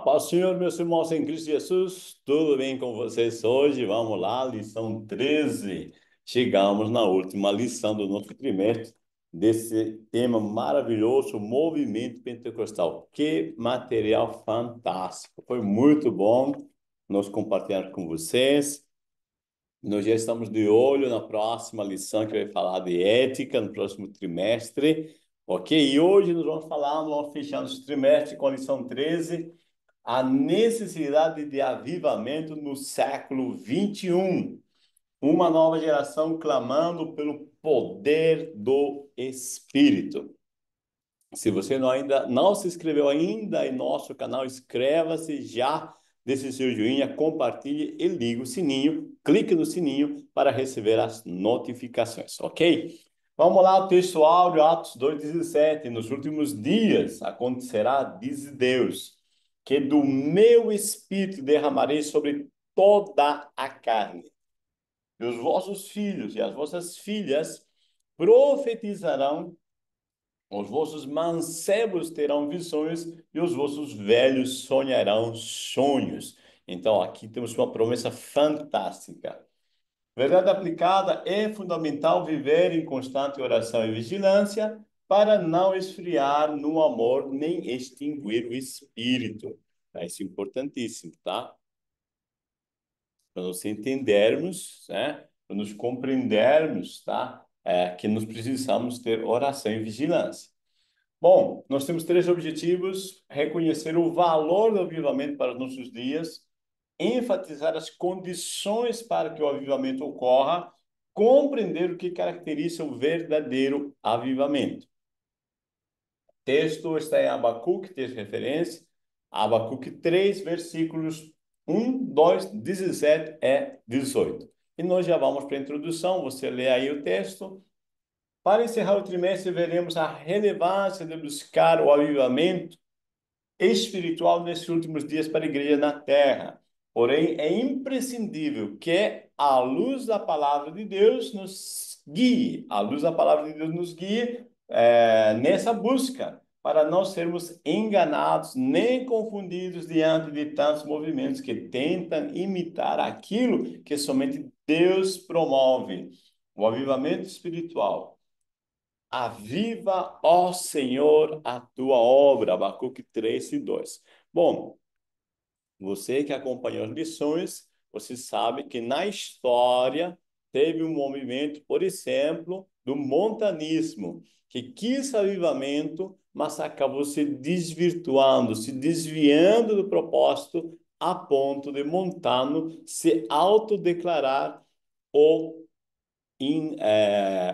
Paz do Senhor, meus irmãos em Cristo Jesus, tudo bem com vocês hoje? Vamos lá, lição 13. Chegamos na última lição do nosso trimestre, desse tema maravilhoso, movimento pentecostal. Que material fantástico! Foi muito bom nós compartilhar com vocês. Nós já estamos de olho na próxima lição que vai falar de ética, no próximo trimestre. Ok? E hoje nós vamos fechando esse trimestre com a lição 13, a necessidade de avivamento no século 21. Uma nova geração clamando pelo poder do Espírito. Se você não se inscreveu ainda em nosso canal, inscreva-se já, deixe seu joinha, compartilhe e ligue o sininho, clique no sininho para receber as notificações, ok? Vamos lá, o texto áudio, Atos 2,17. Nos últimos dias acontecerá, diz Deus, que do meu espírito derramarei sobre toda a carne. E os vossos filhos e as vossas filhas profetizarão, os vossos mancebos terão visões e os vossos velhos sonharão sonhos. Então, aqui temos uma promessa fantástica. Verdade aplicada, é fundamental viver em constante oração e vigilância para não esfriar no amor nem extinguir o espírito. Isso é importantíssimo, tá? Para nós entendermos, né? Para nos compreendermos, tá? Que nós precisamos ter oração e vigilância. Bom, nós temos três objetivos: reconhecer o valor do avivamento para os nossos dias, enfatizar as condições para que o avivamento ocorra, compreender o que caracteriza o verdadeiro avivamento. O texto está em Abacuque, texto de referência, Abacuque 3, versículos 1, 2, 17 e 18. E nós já vamos para a introdução, você lê aí o texto. Para encerrar o trimestre, veremos a relevância de buscar o avivamento espiritual nesses últimos dias para a igreja na terra. Porém, é imprescindível que a luz da palavra de Deus nos guie, a luz da palavra de Deus nos guie nessa busca, para não sermos enganados nem confundidos diante de tantos movimentos que tentam imitar aquilo que somente Deus promove. O avivamento espiritual. Aviva, ó Senhor, a tua obra. Abacuque 3 e 2. Bom, você que acompanhou as lições, você sabe que na história teve um movimento, por exemplo, do montanismo, que quis avivamento, mas acabou se desvirtuando, se desviando do propósito, a ponto de Montano se autodeclarar o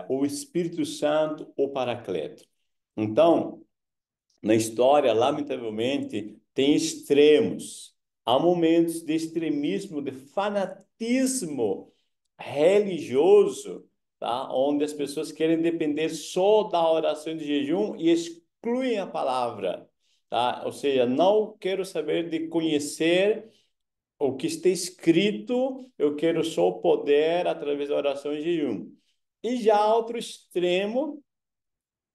o Espírito Santo, o Paracleto. Então, na história, lamentavelmente, tem extremos. Há momentos de extremismo, de fanatismo religioso, tá? Onde as pessoas querem depender só da oração de jejum e excluem a palavra, tá? Ou seja, não quero saber de conhecer o que está escrito, eu quero só o poder através da oração e jejum. E já outro extremo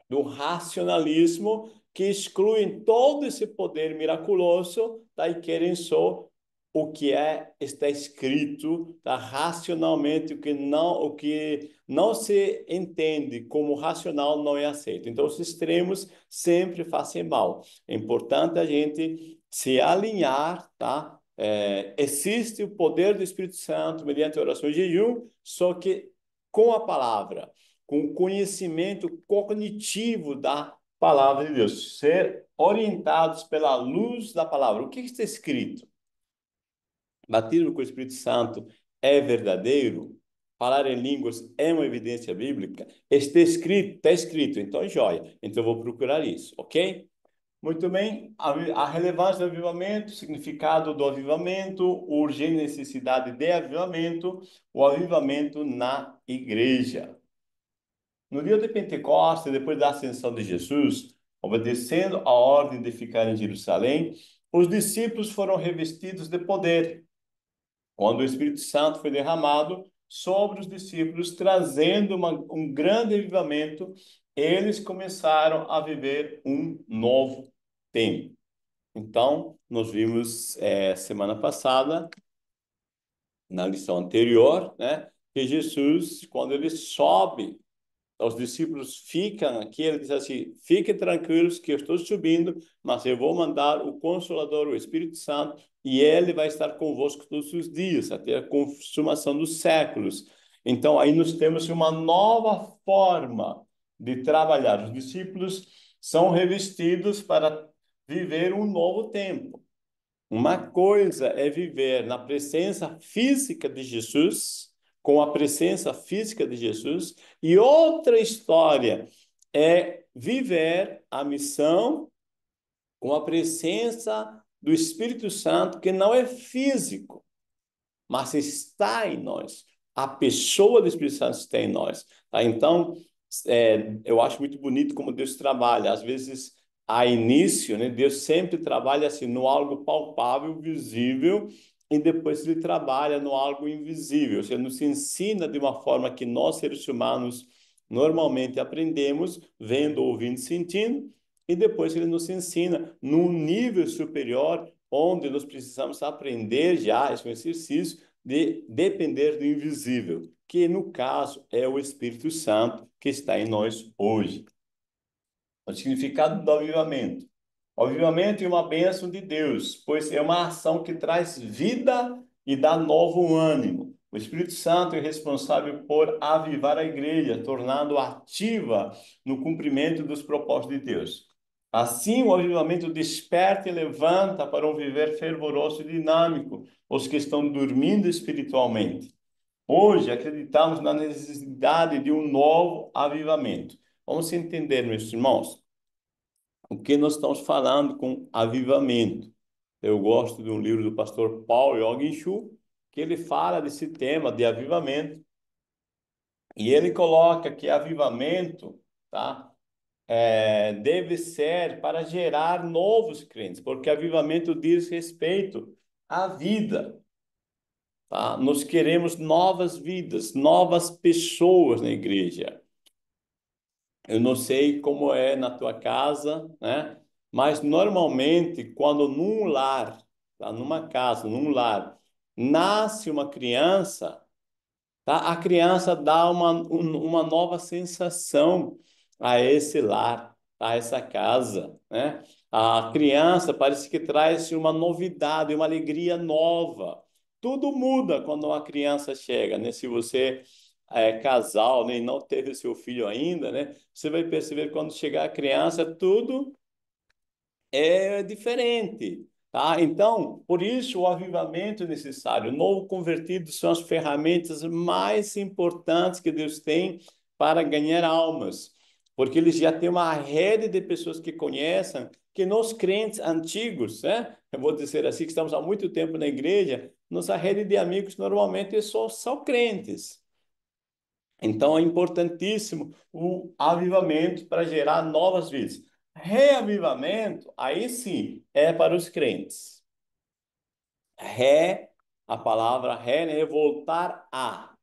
do racionalismo, que excluem todo esse poder miraculoso, tá? E querem só o que está escrito, tá? Racionalmente, o que não se entende como racional não é aceito. Então, os extremos sempre fazem mal. É importante a gente se alinhar, tá? Existe o poder do Espírito Santo mediante oração e jejum, só que com a palavra, com o conhecimento cognitivo da palavra de Deus, ser orientados pela luz da palavra. O que está escrito? Batismo com o Espírito Santo é verdadeiro? Falar em línguas é uma evidência bíblica? Está escrito, então é joia. Então eu vou procurar isso, ok? Muito bem, a relevância do avivamento, o significado do avivamento, urgente necessidade de avivamento, o avivamento na igreja. No dia de Pentecostes, depois da ascensão de Jesus, obedecendo a ordem de ficar em Jerusalém, os discípulos foram revestidos de poder, quando o Espírito Santo foi derramado sobre os discípulos, trazendo um grande avivamento. Eles começaram a viver um novo tempo. Então, nós vimos semana passada, na lição anterior, né, que Jesus, quando ele sobe, os discípulos ficam aqui, ele diz assim: fiquem tranquilos que eu estou subindo, mas eu vou mandar o Consolador, o Espírito Santo, e ele vai estar convosco todos os dias, até a consumação dos séculos. Então, aí nós temos uma nova forma de trabalhar. Os discípulos são revestidos para viver um novo tempo. Uma coisa é viver na presença física de Jesus, com a presença física de Jesus, e outra história é viver a missão com a presença do Espírito Santo, que não é físico, mas está em nós. A pessoa do Espírito Santo está em nós. Tá? Então, eu acho muito bonito como Deus trabalha. Às vezes, a início, né, Deus sempre trabalha assim, no algo palpável, visível, e depois ele trabalha no algo invisível. Ou seja, nos ensina de uma forma que nós, seres humanos, normalmente aprendemos, vendo, ouvindo, sentindo, e depois ele nos ensina num nível superior, onde nós precisamos aprender já, esse é um exercício, de depender do invisível, que no caso é o Espírito Santo que está em nós hoje. O significado do avivamento. O avivamento é uma bênção de Deus, pois é uma ação que traz vida e dá novo ânimo. O Espírito Santo é responsável por avivar a igreja, tornando-a ativa no cumprimento dos propósitos de Deus. Assim, o avivamento desperta e levanta para um viver fervoroso e dinâmico os que estão dormindo espiritualmente. Hoje, acreditamos na necessidade de um novo avivamento. Vamos entender, meus irmãos, o que nós estamos falando com avivamento. Eu gosto de um livro do pastor Paul Yong-Chu, que ele fala desse tema de avivamento, e ele coloca que avivamento, tá, deve ser para gerar novos crentes, porque avivamento diz respeito à vida, tá? Nós queremos novas vidas, novas pessoas na igreja. Eu não sei como é na tua casa, né? Mas normalmente, quando num lar, tá? Numa casa, num lar, nasce uma criança, tá? A criança dá uma nova sensação a esse lar, a essa casa, né? A criança parece que traz uma novidade, uma alegria nova. Tudo muda quando uma criança chega, né? Se você é casal, né, e não teve seu filho ainda, né? Você vai perceber que quando chegar a criança, tudo é diferente, tá? Então, por isso o avivamento é necessário. O novo convertido são as ferramentas mais importantes que Deus tem para ganhar almas, porque eles já têm uma rede de pessoas que conhecem, que nós crentes antigos, né? Eu vou dizer assim, que estamos há muito tempo na igreja, nossa rede de amigos normalmente são crentes. Então é importantíssimo o avivamento para gerar novas vidas. Reavivamento, aí sim, é para os crentes. Ré, a palavra ré, né, é voltar a,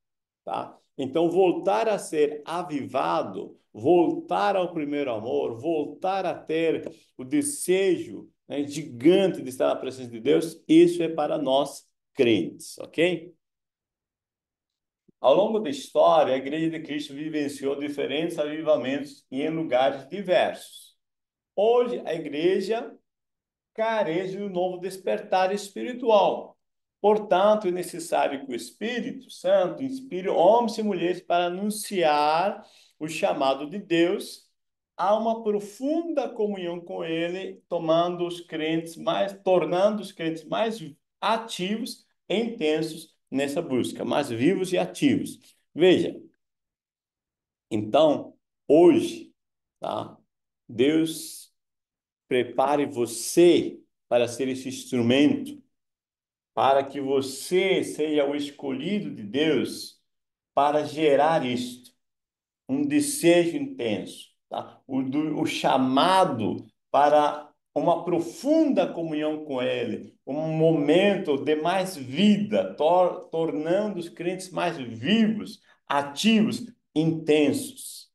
tá? Então, voltar a ser avivado, voltar ao primeiro amor, voltar a ter o desejo, né, gigante de estar na presença de Deus, isso é para nós crentes, ok? Ao longo da história, a Igreja de Cristo vivenciou diferentes avivamentos em lugares diversos. Hoje, a igreja carece de um novo despertar espiritual. Portanto, é necessário que o Espírito Santo inspire homens e mulheres para anunciar o chamado de Deus a uma profunda comunhão com Ele, tornando os crentes mais ativos e intensos nessa busca, mais vivos e ativos. Veja, então, hoje, tá? Deus prepare você para ser esse instrumento, para que você seja o escolhido de Deus para gerar isto, um desejo intenso, tá? O chamado para uma profunda comunhão com Ele, um momento de mais vida, tornando os crentes mais vivos, ativos, intensos.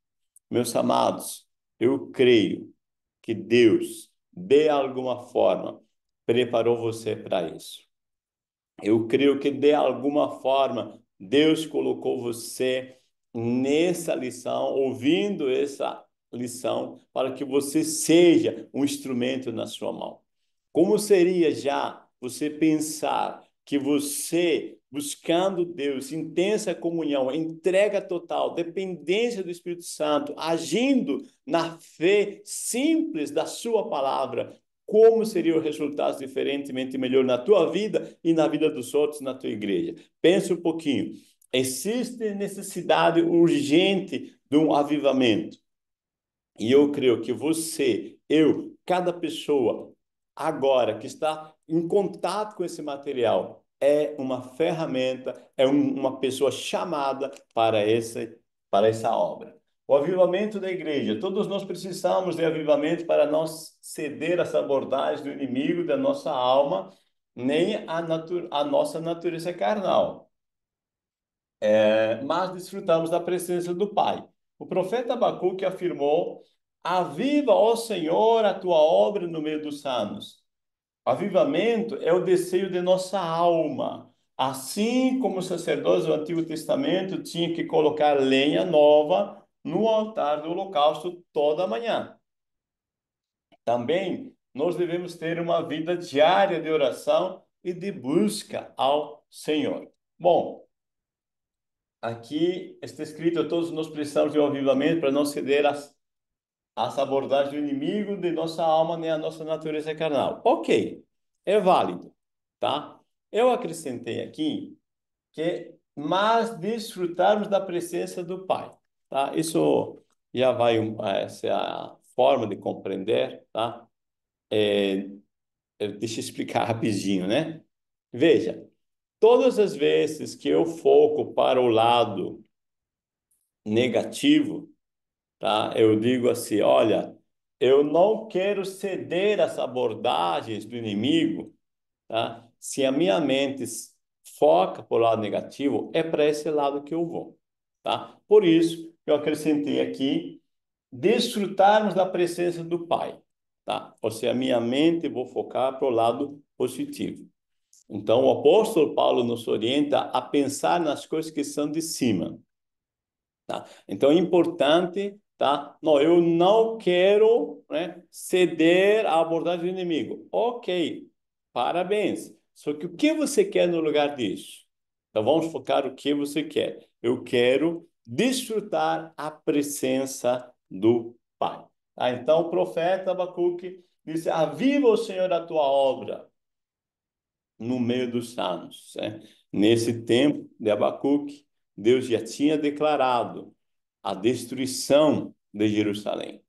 Meus amados, eu creio que Deus, de alguma forma, preparou você para isso. Eu creio que, de alguma forma, Deus colocou você nessa lição, ouvindo essa lição, para que você seja um instrumento na sua mão. Como seria já você pensar que você, buscando Deus, intensa comunhão, entrega total, dependência do Espírito Santo, agindo na fé simples da sua palavra, como seria o resultado diferentemente melhor na tua vida e na vida dos outros, na tua igreja? Pense um pouquinho. Existe necessidade urgente de um avivamento. E eu creio que você, eu, cada pessoa, agora que está em contato com esse material, é uma ferramenta, uma pessoa chamada para essa obra. O avivamento da igreja. Todos nós precisamos de avivamento para não ceder às abordagens do inimigo da nossa alma, nem a nossa natureza carnal. Mas desfrutamos da presença do Pai. O profeta Abacuque afirmou: aviva, ó Senhor, a tua obra no meio dos anos. Avivamento é o desejo de nossa alma. Assim como os sacerdotes do Antigo Testamento tinham que colocar lenha nova no altar do holocausto toda manhã. Também nós devemos ter uma vida diária de oração e de busca ao Senhor. Bom, aqui está escrito: todos nós precisamos de um avivamento para não ceder às abordagens do inimigo de nossa alma nem a nossa natureza carnal. Ok, é válido, tá? Eu acrescentei aqui que, mas desfrutarmos da presença do Pai, tá? Isso já vai, essa é a forma de compreender, tá? Deixa eu explicar rapidinho, né? Veja, todas as vezes que eu foco para o lado negativo, tá? Eu digo assim, olha, eu não quero ceder às abordagens do inimigo, tá? Se a minha mente foca para o lado negativo, é para esse lado que eu vou, tá? Por isso, eu acrescentei aqui, desfrutarmos da presença do Pai, tá? Ou seja, a minha mente vou focar para o lado positivo. Então, o apóstolo Paulo nos orienta a pensar nas coisas que são de cima, tá? Então é importante, tá? Não, eu não quero, né, ceder à abordagem do inimigo. Ok, parabéns. Só que o que você quer no lugar disso? Então vamos focar o que você quer. Eu quero desfrutar a presença do Pai. Tá? Então o profeta Abacuque disse: aviva o Senhor a tua obra no meio dos anos, né? Nesse tempo de Abacuque, Deus já tinha declarado a destruição de Jerusalém.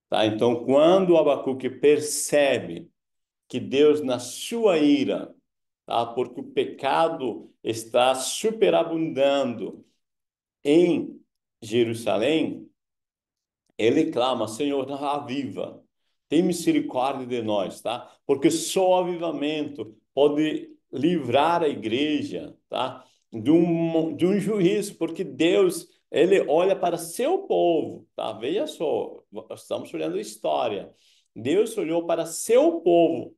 Tá? Então, quando Abacuque percebe que Deus, na sua ira, tá? Porque o pecado está superabundando em Jerusalém, ele clama: Senhor, aviva, tem misericórdia de nós, tá? Porque só o avivamento pode livrar a igreja, tá? De um juízo, porque Deus, ele olha para seu povo, tá? Veja só, estamos olhando a história. Deus olhou para seu povo,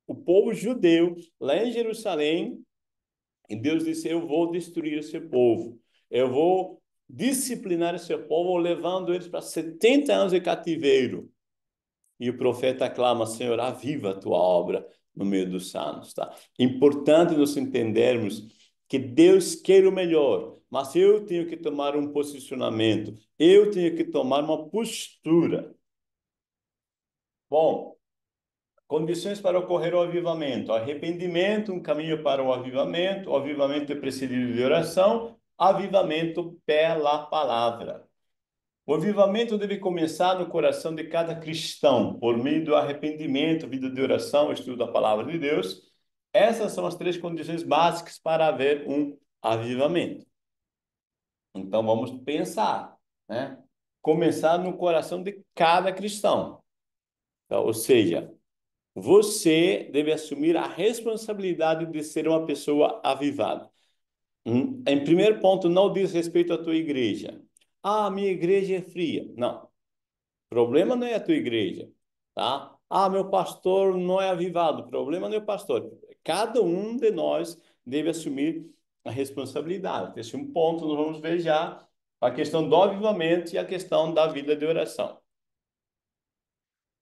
o povo judeu, lá em Jerusalém, e Deus disse: eu vou destruir esse povo. Eu vou disciplinar esse povo, levando eles para 70 anos de cativeiro. E o profeta clama: Senhor, aviva a tua obra no meio dos anos, tá? Importante nós entendermos que Deus quer o melhor, mas eu tenho que tomar um posicionamento, eu tenho que tomar uma postura. Bom, condições para ocorrer o avivamento: arrependimento, um caminho para o avivamento é precedido de oração, avivamento pela palavra. O avivamento deve começar no coração de cada cristão, por meio do arrependimento, vida de oração, estudo da palavra de Deus. Essas são as três condições básicas para haver um avivamento. Então vamos pensar, né? Começar no coração de cada cristão. Então, ou seja, você deve assumir a responsabilidade de ser uma pessoa avivada. Em primeiro ponto, não diz respeito à tua igreja. Ah, minha igreja é fria. Não. O problema não é a tua igreja, tá? Ah, meu pastor não é avivado. O problema não é o pastor. Cada um de nós deve assumir a responsabilidade. Esse é um ponto, nós vamos ver já a questão do avivamento e a questão da vida de oração.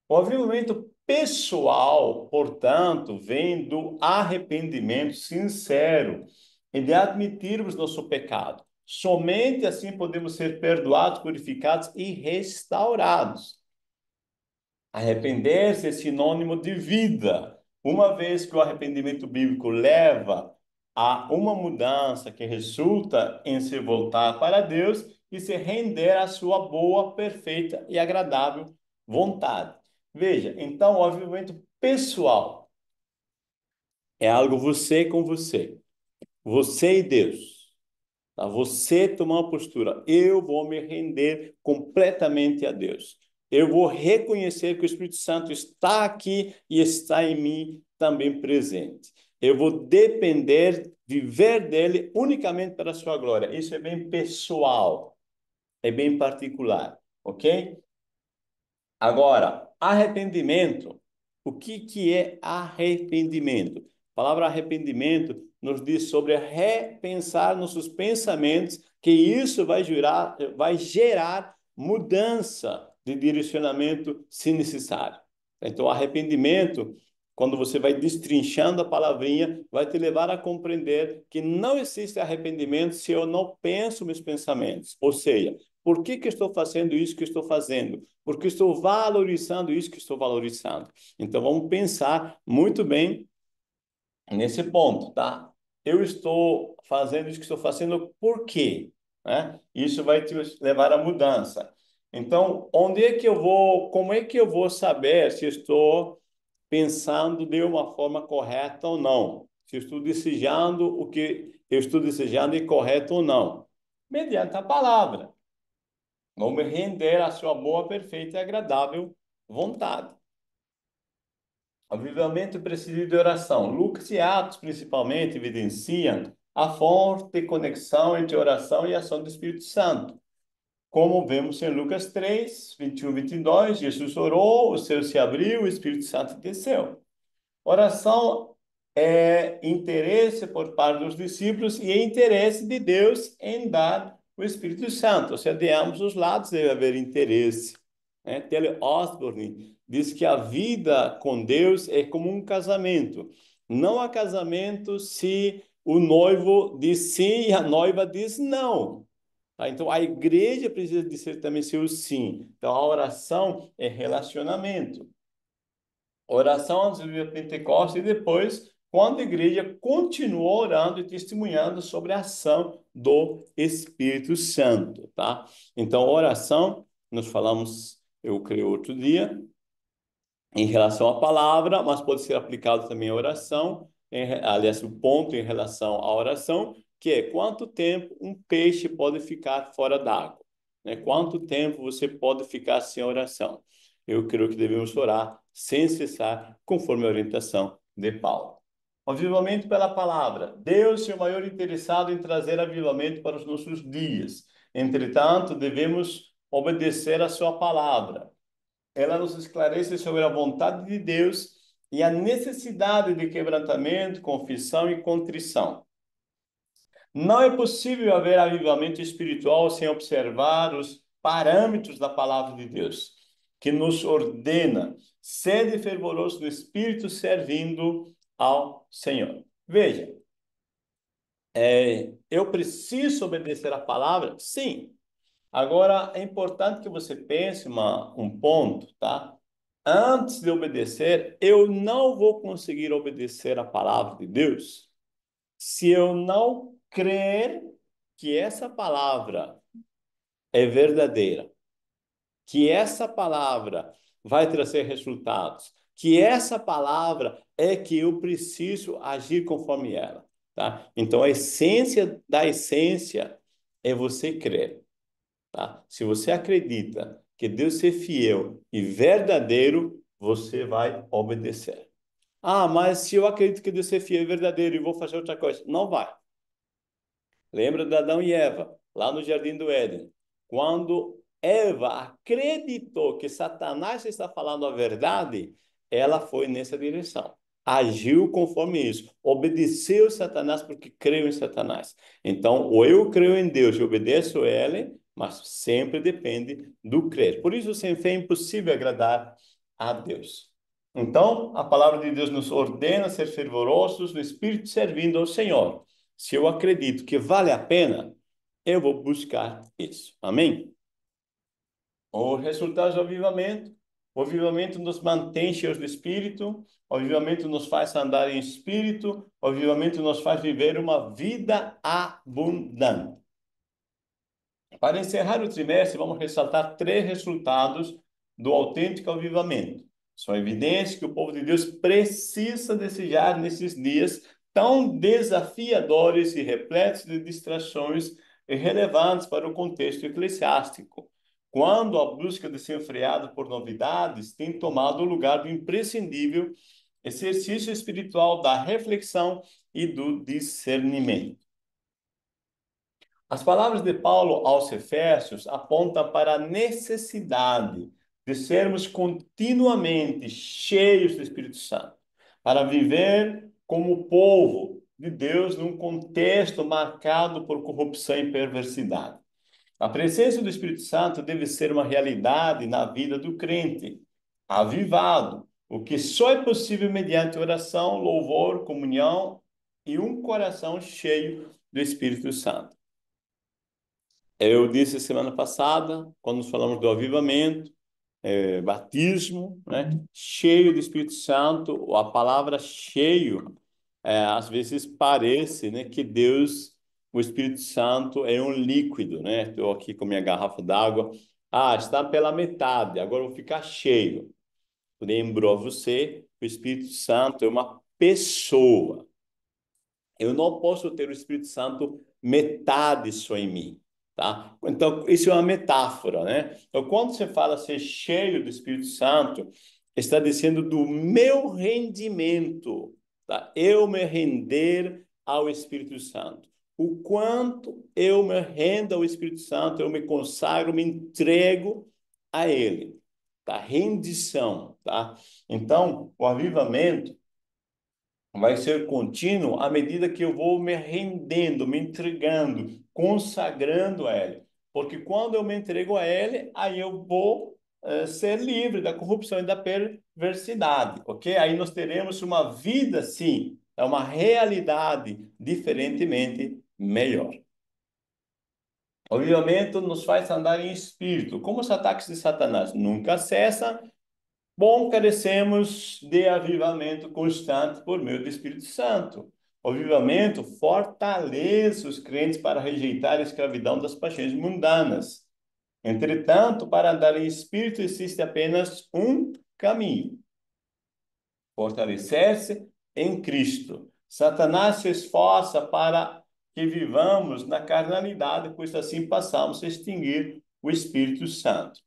O avivamento pessoal, portanto, vem do arrependimento sincero e de admitirmos nosso pecado. Somente assim podemos ser perdoados, purificados e restaurados. Arrepender-se é sinônimo de vida. Uma vez que o arrependimento bíblico leva a uma mudança que resulta em se voltar para Deus e se render à sua boa, perfeita e agradável vontade. Veja, então o avivamento pessoal é algo você com você, você e Deus. Tá? Você tomar uma postura, eu vou me render completamente a Deus. Eu vou reconhecer que o Espírito Santo está aqui e está em mim também presente. Eu vou depender, viver dele unicamente para a sua glória. Isso é bem pessoal, é bem particular, ok? Agora, arrependimento. O que é arrependimento? A palavra arrependimento nos diz sobre repensar nossos pensamentos, que isso vai gerar mudança de direcionamento se necessário. Então, arrependimento, quando você vai destrinchando a palavrinha, vai te levar a compreender que não existe arrependimento se eu não penso meus pensamentos. Ou seja, por que estou fazendo isso que estou fazendo? Porque estou valorizando isso que estou valorizando. Então, vamos pensar muito bem nesse ponto, tá? Eu estou fazendo isso que estou fazendo por quê? Né? Isso vai te levar à mudança. Então, onde é que eu vou, como é que eu vou saber se estou pensando de uma forma correta ou não? Se estou desejando o que eu estou desejando é correto ou não? Mediante a palavra. Vamos render a sua boa, perfeita e agradável vontade. Avivamento precedido de oração. Lucas e Atos, principalmente, evidenciam a forte conexão entre oração e ação do Espírito Santo. Como vemos em Lucas 3, 21 e 22, Jesus orou, o céu se abriu, o Espírito Santo desceu. Oração é interesse por parte dos discípulos e é interesse de Deus em dar o Espírito Santo. Ou seja, de ambos os lados deve haver interesse. Né? Tele Osborne diz que a vida com Deus é como um casamento. Não há casamento se o noivo diz sim e a noiva diz não. Tá? Então, a igreja precisa dizer também seu sim. Então, a oração é relacionamento. Oração antes do dia Pentecostes e depois, quando a igreja continuou orando e testemunhando sobre a ação do Espírito Santo, tá? Então, oração, nós falamos, eu creio outro dia, em relação à palavra, mas pode ser aplicado também à oração, aliás, o ponto em relação à oração, que é quanto tempo um peixe pode ficar fora d'água, né? Quanto tempo você pode ficar sem oração? Eu creio que devemos orar sem cessar, conforme a orientação de Paulo. Avivamento pela palavra. Deus é o maior interessado em trazer avivamento para os nossos dias. Entretanto, devemos obedecer a sua palavra. Ela nos esclarece sobre a vontade de Deus e a necessidade de quebrantamento, confissão e contrição. Não é possível haver avivamento espiritual sem observar os parâmetros da palavra de Deus, que nos ordena: sede fervoroso no espírito, servindo ao Senhor. Veja, eu preciso obedecer a palavra? Sim. Agora, é importante que você pense um ponto, tá? Antes de obedecer, eu não vou conseguir obedecer a palavra de Deus se eu não crer que essa palavra é verdadeira, que essa palavra vai trazer resultados, que essa palavra é que eu preciso agir conforme ela, tá? Então, a essência da essência é você crer. Tá? Se você acredita que Deus é fiel e verdadeiro, você vai obedecer. Ah, mas se eu acredito que Deus é fiel e verdadeiro e vou fazer outra coisa, não vai. Lembra de Adão e Eva, lá no Jardim do Éden. Quando Eva acreditou que Satanás está falando a verdade, ela foi nessa direção. Agiu conforme isso. Obedeceu Satanás porque creu em Satanás. Então, ou eu creio em Deus e obedeço a ele, mas sempre depende do crer. Por isso, sem fé é impossível agradar a Deus. Então, a palavra de Deus nos ordena ser fervorosos no espírito, servindo ao Senhor. Se eu acredito que vale a pena, eu vou buscar isso. Amém? O resultado do avivamento. O avivamento nos mantém cheios do Espírito. O avivamento nos faz andar em Espírito. O avivamento nos faz viver uma vida abundante. Para encerrar o trimestre, vamos ressaltar três resultados do autêntico avivamento. São evidências que o povo de Deus precisa desejar nesses dias tão desafiadores e repletos de distrações irrelevantes para o contexto eclesiástico, quando a busca desenfreada por novidades tem tomado o lugar do imprescindível exercício espiritual da reflexão e do discernimento. As palavras de Paulo aos Efésios apontam para a necessidade de sermos continuamente cheios do Espírito Santo, para viver como povo de Deus num contexto marcado por corrupção e perversidade. A presença do Espírito Santo deve ser uma realidade na vida do crente, avivado, o que só é possível mediante oração, louvor, comunhão e um coração cheio do Espírito Santo. Eu disse semana passada, quando nos falamos do avivamento, batismo, né? Cheio do Espírito Santo, a palavra cheio, às vezes parece, né, que Deus, o Espírito Santo é um líquido, né? Estou aqui com minha garrafa d'água. Ah, está pela metade, agora eu vou ficar cheio. Lembro a você, o Espírito Santo é uma pessoa. Eu não posso ter o Espírito Santo metade só em mim, tá? Então, isso é uma metáfora, né? Então, quando você fala ser cheio do Espírito Santo, está dizendo do meu rendimento, tá? Eu me render ao Espírito Santo. O quanto eu me rendo ao Espírito Santo, eu me consagro, me entrego a Ele, tá? Rendição, tá? Então, o avivamento vai ser contínuo à medida que eu vou me rendendo, me entregando, consagrando a Ele. Porque quando eu me entrego a Ele, aí eu vou ser livre da corrupção e da perversidade, ok? Aí nós teremos uma vida, sim, é uma realidade diferentemente melhor. O avivamento nos faz andar em espírito. Como os ataques de Satanás nunca cessam, bom, carecemos de avivamento constante por meio do Espírito Santo. O avivamento fortalece os crentes para rejeitar a escravidão das paixões mundanas. Entretanto, para andar em espírito existe apenas um caminho: fortalecer-se em Cristo. Satanás se esforça para que vivamos na carnalidade, pois assim passamos a extinguir o Espírito Santo.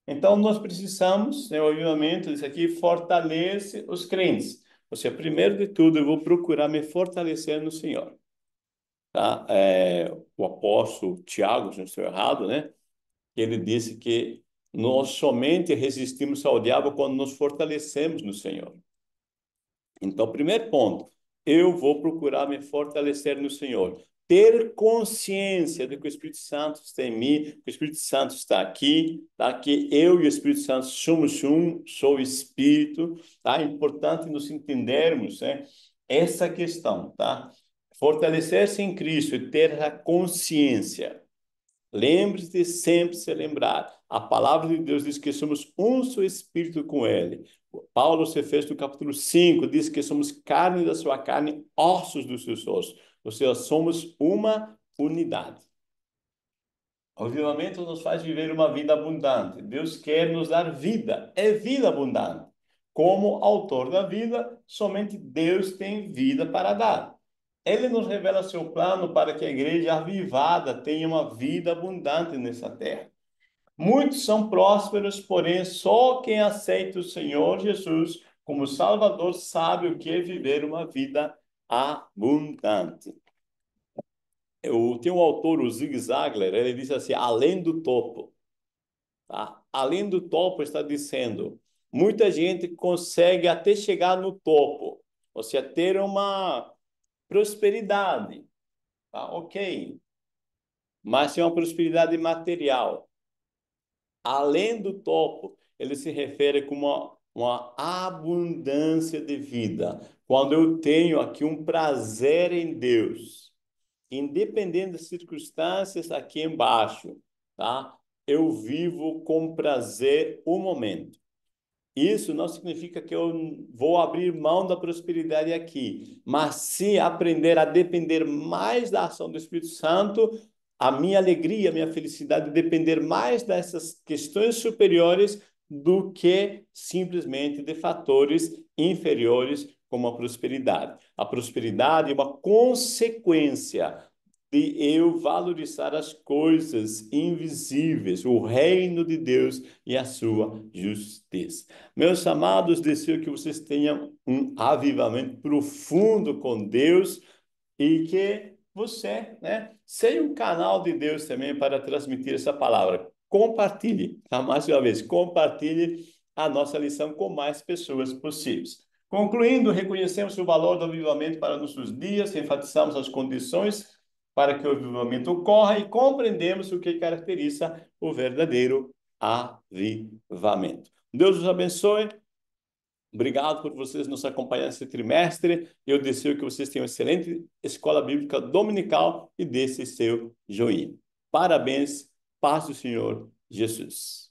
Então, nós precisamos, né, o avivamento, isso aqui fortalece os crentes. Ou seja, primeiro de tudo, eu vou procurar me fortalecer no Senhor. Tá? O apóstolo Tiago, se não estou errado, né? Ele disse que nós somente resistimos ao diabo quando nos fortalecemos no Senhor. Então, primeiro ponto, eu vou procurar me fortalecer no Senhor. Ter consciência de que o Espírito Santo está em mim, que o Espírito Santo está aqui, tá? Que eu e o Espírito Santo somos um, sou o Espírito, tá? É importante nos entendermos, né, essa questão, tá? Fortalecer-se em Cristo e ter a consciência. Lembre-se de sempre se lembrar. A palavra de Deus diz que somos um só espírito com Ele. Paulo, aos Efésios, no capítulo 5, diz que somos carne da sua carne, ossos dos seus ossos. Ou seja, somos uma unidade. O avivamento nos faz viver uma vida abundante. Deus quer nos dar vida, é vida abundante. Como autor da vida, somente Deus tem vida para dar. Ele nos revela seu plano para que a igreja avivada tenha uma vida abundante nessa terra. Muitos são prósperos, porém só quem aceita o Senhor Jesus como Salvador sabe o que é viver uma vida abundante. Tem um autor, o Zig Ziglar, ele diz assim, além do topo. Tá? Além do topo está dizendo, Muita gente consegue até chegar no topo, ou seja, ter uma prosperidade, tá? Ok, mas é uma prosperidade material. Além do topo, ele se refere com uma abundância de vida. Quando eu tenho aqui um prazer em Deus, independente das circunstâncias aqui embaixo, tá? Eu vivo com prazer o momento. Isso não significa que eu vou abrir mão da prosperidade aqui, mas se aprender a depender mais da ação do Espírito Santo, a minha alegria, a minha felicidade depender mais dessas questões superiores do que simplesmente de fatores inferiores como a prosperidade. A prosperidade é uma consequência de eu valorizar as coisas invisíveis, o reino de Deus e a sua justiça. Meus amados, desejo que vocês tenham um avivamento profundo com Deus e que você, né, seja um canal de Deus também para transmitir essa palavra. Compartilhe, tá? Mais uma vez, compartilhe a nossa lição com mais pessoas possíveis. Concluindo, reconhecemos o valor do avivamento para nossos dias, enfatizamos as condições para que o avivamento ocorra e compreendemos o que caracteriza o verdadeiro avivamento. Deus os abençoe. Obrigado por vocês nos acompanhar nesse trimestre. Eu desejo que vocês tenham uma excelente escola bíblica dominical e desse seu joinha. Parabéns, paz do Senhor Jesus.